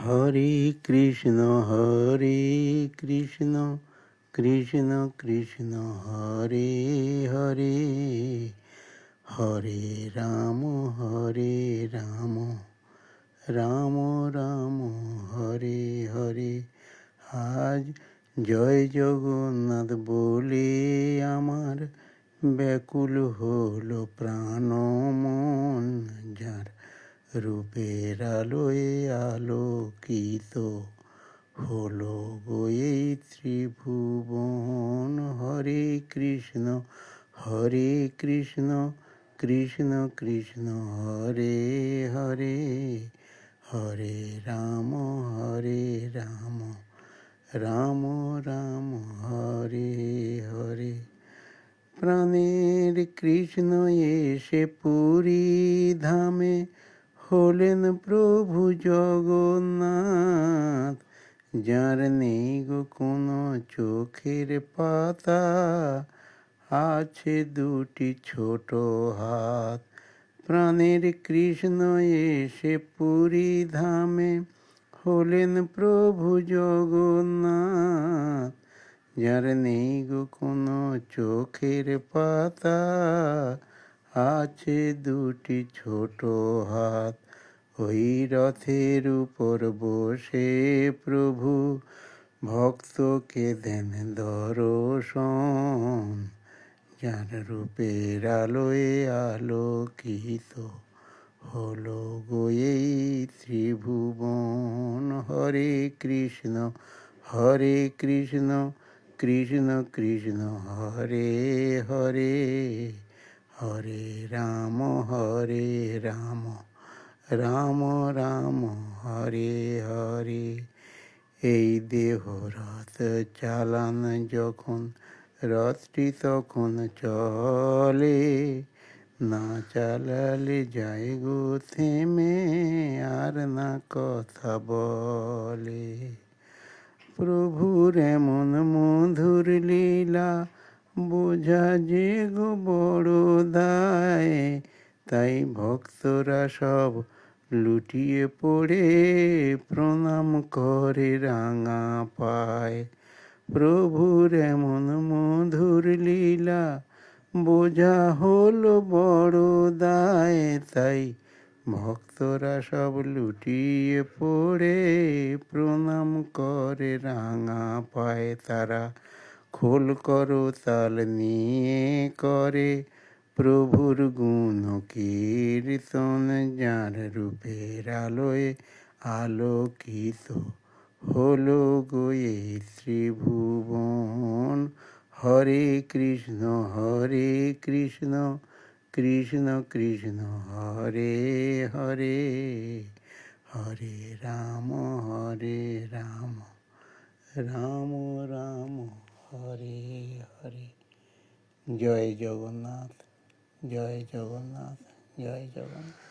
হরে কৃষ্ণ কৃষ্ণ কৃষ্ণ কৃষ্ণ হরে হরে, হরে রাম রাম রাম রাম হরে হরে। আজ জয় জগন্নাথ বলে আমার ব্যাকুল হলো প্রাণ মন, যার রূপের আলোয় আলোকিত হলো গো এই ত্রিভুবন। হরে কৃষ্ণ কৃষ্ণ কৃষ্ণ হরে হরে, হরে রাম রাম রাম রাম হরে হরে। প্রাণের কৃষ্ণ এসে পুরী ধামে হলেন প্রভু জগন্নাথ, যার নেই গো কোনো চোখের পাতা, আছে দুটি ছোট হাত। প্রাণের কৃষ্ণ এসে পুরী ধামে হলেন প্রভু জগন্নাথ, যার নেই গো কোনো চোখের পাতা, আছে দুটি ছোট হাত। ওই রথের উপর বসে প্রভু ভক্তকে দেন দর্শন, যার রূপের আলোয় আলোকিত হলো গো এই ত্রিভুবন। হরে কৃষ্ণ কৃষ্ণ কৃষ্ণ হরে হরে, হরে রাম রাম রাম রাম হরে হরে। এই দেহ রথ চালান যখন রথটি তখন চলে, না চালালে যায় গো থেমে, আর না কথা বলে। প্রভুর এমন মধুর লীলা বোঝা যে গো বড় দায়, তাই ভক্তরা সব লুটিয়ে পড়ে প্রণাম করে রাঙা পায়। প্রভুর এমন মধুর লীলা বোঝা হলো বড় দায়, তাই ভক্তরা সব লুটিয়ে পড়ে প্রণাম করে রাঙা পায়। তারা খোল করো তাল নিয়ে করে প্রভুর গুণ কীর্তন, যার রূপের আলোয় আলোকিত হলো গো এই ত্রিভুবন। হরে কৃষ্ণ কৃষ্ণ কৃষ্ণ হরে হরে, হরে রাম রাম রাম রাম হরে হরে। জয় জগন্নাথ জয় জগন্নাথ জয় জগন্নাথ।